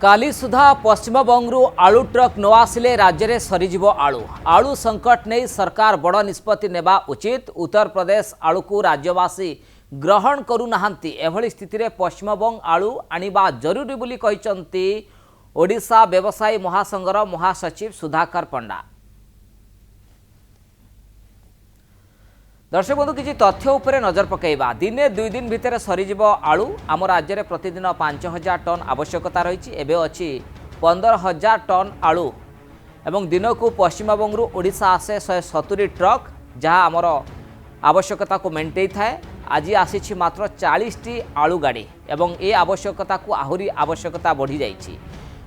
काली सुधा पश्चिमबंगू आलू ट्रक न आसिले राज्य में सरीज आलू आलू संकट नहीं सरकार बड़ निष्पत्ति नेबा उचित। उत्तर प्रदेश आलू को राज्यवासी ग्रहण करूना एभली स्थिति में पश्चिमबंग आलू आनिबा जरूरी बोली कहिसंती ओडिशा व्यवसायी महासंघर महासचिव सुधाकर पंडा। दर्शक बंधु किसी तथ्य उपरे नजर पकईबा दिने दुई दिन भितर सरीज आलू आम राज्य में प्रतिदिन 5000 टन आवश्यकता रही एबे अच्छी 15000 टन आलू एवं दिन को पश्चिमबंगू ओडिशा आसे 170 ट्रक जहाँ आमर आवश्यकता को मेंटेई थाए। आज आसी मात्र 40टी आलू गाड़ी एवं ए आवश्यकता को आहुरी आवश्यकता बढ़ी जाइए।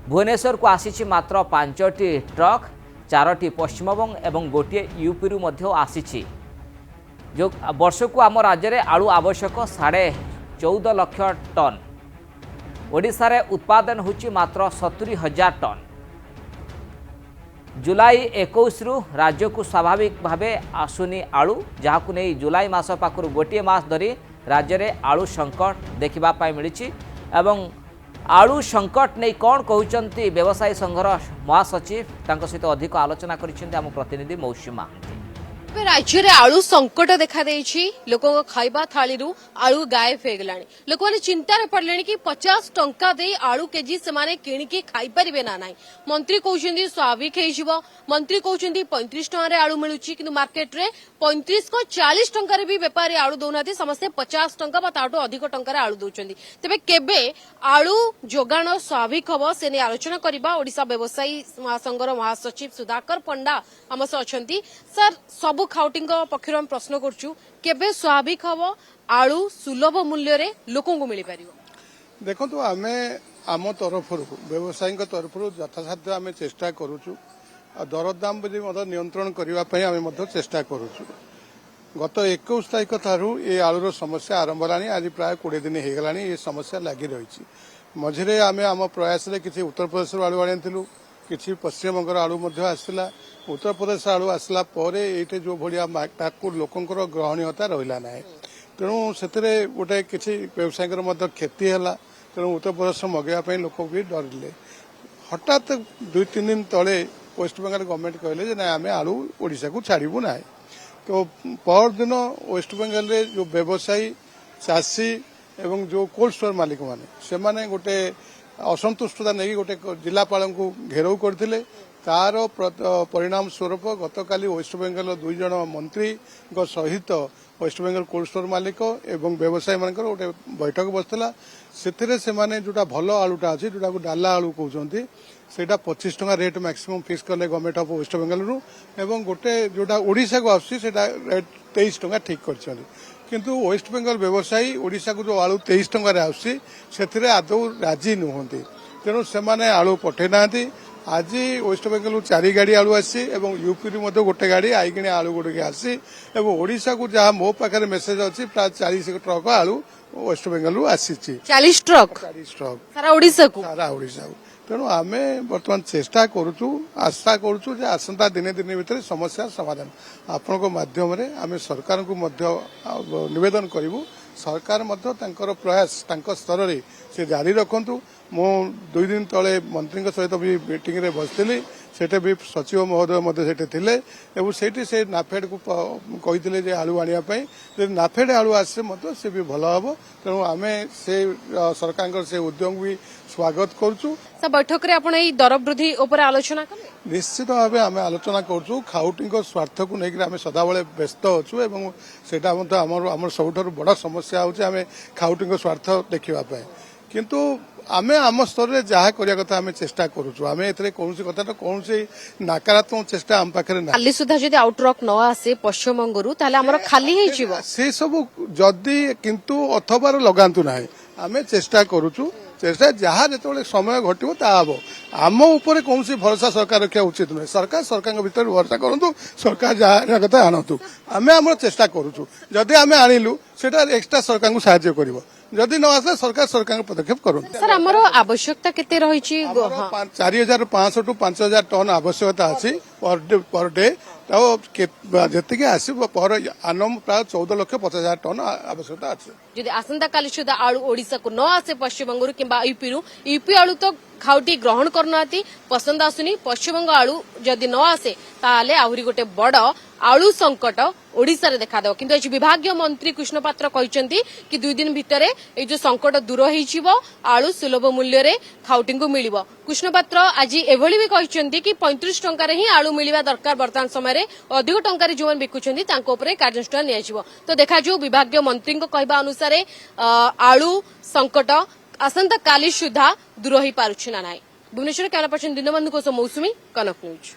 भुवनेश्वर को आसी मात्र 5टी ट्रक 4टी पश्चिमबंग एवं गोटे यूपी रु आसी जो वर्ष को आम राज्य में आलू आवश्यक 14.5 लाख टन। ओडिशा रे उत्पादन होची मात्र 70,000 टन। जुलाई 21 रु राज्य को स्वाभाविक भावे आसुनी आलू जहाँ को नहीं जुलाई मास पाखर गोटे मास धरी राज्य में आलू संकट देखा मिली एवं आलू संकट नहीं कौन कहते व्यवसायी संघर महासचिव सहित अधिक आलोचना कर प्रतिनिधि मौसुमा। राज्य में आलू संकट देखा लोकों खाइबा थाली आलू गायब हो गलानी। लोक मैंने चिंतार पड़े कि 50 टंका दे आलू केजी से किणिकी खाई पारे ना ना। मंत्री कहते स्वाभाविक हो, मंत्री कहते 35 टकर आलू मिलूँ कि मार्केट रे 35 को 40 टंकार भी बेपारी आलू दौना समस्ते 50 टंका अधिक टंकार आलू दौरान। तेरे केबे आलू जोगाण स्वाभाविक हम से नहीं आलोचना करवा ओडिशा व्यवसायी महासंघर महासचिव सुधाकर पंडा आम सह अच्छा। सर सब खाउटी पक्षर हम प्रश्न करूँ केबे स्वाभाविक हम आलू सुलभ मूल्य रे लोकों को मिल पार। देखो आम आम तरफ व्यवसायी तरफ यथासाध्य आम चेष्टा करुचु दरदाम नियंत्रण करने चेष्टा करुचु। गत 21 तारीख ठारू ये आलूर समस्या आरंभ होलानी। आज प्राय 20 दिन हो गलानी ये समस्या लगी रही। मझे आम आम प्रयास किसी उत्तर प्रदेश आलू आनी किसी पश्चिमबंग आलू आसला। उत्तर प्रदेश आलू आसला ये जो भाया लोकंर ग्रहणीयता रहा ना। तेणु से गोटे किसी व्यवसायी क्षति है। तेणु उत्तर प्रदेश मगेवाई लोक भी डरिले। हठात 2-3 दिन तले वेस्टबेंगल गवर्नमेंट कहले ना आम आलू ओडिशा को छाड़ू ना। तो परदिन वेस्टबेंगल जो व्यवसायी चाषी एवं जो कोल्ड स्टोर मालिक मैंने से गोटे असंतुष्टता नहीं गोटे जिलापाल को घेराव करते। तार परिणाम स्वरूप गतकाली वेस्टबेंगल 2 जन मंत्री सहित वेस्टबेंगल कोल्ड स्टोर मालिक एवं व्यवसायी मान गोटे बैठक बसला। से माने जोटा भल आलूटा अच्छी जोटा को डाला आलू कहते सेटा 25 टंका रेट मैक्सिमम फिक्स कले गवर्नमेंट ऑफ वेस्टबेंगल रु एवं गोटे जोटा ओडिशा को आसी रेट 23 टंका ठीक कर। किंतु वेस्टबेंगल व्यवसायी ओडिशा को जो आलू 23 टंकार आसी आदौ राजी नुहति। तेणु से आलू पठे ना। आज वेस्टबेंगल 4 गाड़ी आलू आसी यूपी गोटे गाड़ी आईकि आलू गुड़े आसी ओडिशा को जहाँ मो पाखे मेसेज अच्छी प्राय 40 ट्रक आलू वेस्टबेंगल रु आसी 40 ट्रक सारा ओडिशा को। तेणु आम बर्तमान चेष्टा करुचु आशा करुचु जे आसंता दिने दिन भितर समस्या समाधान आपण माध्यम आम सरकार को निवेदन करूँ। सरकार प्रयास स्तर में से जारी रखु। मु 2 दिन तले मंत्री सहित भी मीटिंग रे बसती सेठे भी सचिव महोदय सेठी से नाफेड को कही आलू आने नाफेड आलू आसे से भी भल हम। तेणु आम से सरकार से उद्यम भी स्वागत करुचु। बैठक में दर वृद्धि आलोचना निश्चित भाव आम आलोचना करुचु। खाउटी स्वार्थ को लेकर आम सदाबले व्यस्त अच्छु एवं सेटा आम सबुठ बड़ समस्या होची आम खाउटी स्वार्थ देखापी। किंतु आम आम स्तर में जहाँ करने कथा आम चेष्टा करुचु। आम ए कौन कथा कौन नकारात्मक चेष्टा आम पाखे ना। खाली सुधा जदि आउट ट्रक न आसे पश्चिमबंगू ताले खाली से सब जदि किंतु अथवा लगातु ना आम चेष्टा करुचु। चेष्टा जहाँ जो समय घटो हम आम उपर कौन भरोसा सरकार रखा उचित नुहे। सरकार भीतर भरोसा करूँ सरकार जहाँ कथा आणतु आम आम चेष्टा करुचु। जदि आम आणिलु से एक्सट्रा सरकार को साहाय्य कर जदि न आसे सरकार पदक्षेप करूँ। सर आमर आवश्यकता केते रही 4500 टू 5000 टन आवश्यकता अच्छी पर डे। जी आसो पर आनम प्राय 14,50,000 टन आवश्यकता अच्छे। जदि आसंता काली सुधा आलू ओडिशा को न आसे पश्चिमबंगू कि यूपी आलू तो ଖାଉଟି ଗ୍ରହଣ କରୁନାହାନ୍ତି ପସନ୍ଦ ଆସୁନି ପଶ୍ଚିମବଙ୍ଗ ଆଳୁ ଯଦି ନ ଆସେ ତାହେଲେ ଆହୁରି ଗୋଟେ ବଡ ଆଳୁ ସଂକଟ ओडिशा रे देखा देव किंतु आज विभागीय मंत्री कृष्ण पात्र कहते कि 2 दिन भितर ये जो संकट दूर हो आलू सुलभ मूल्य रे खाउटी को मिल कृष्ण पात्र आज एभली भी कहते कि 35 टंकार ही आलू मिलवा दरकार वर्तमान समय अधिक टंकार जो बिकुंट कार्यानुष्ठान निया तो देखा विभागीय मंत्री कहवा अनुसार आलू संकट आसंता काली सुधा दूर हो पारुछि ना नाई भुवनेश्वर कैमरा पर्सन दीनबंधु मौसुमी कनक न्यूज।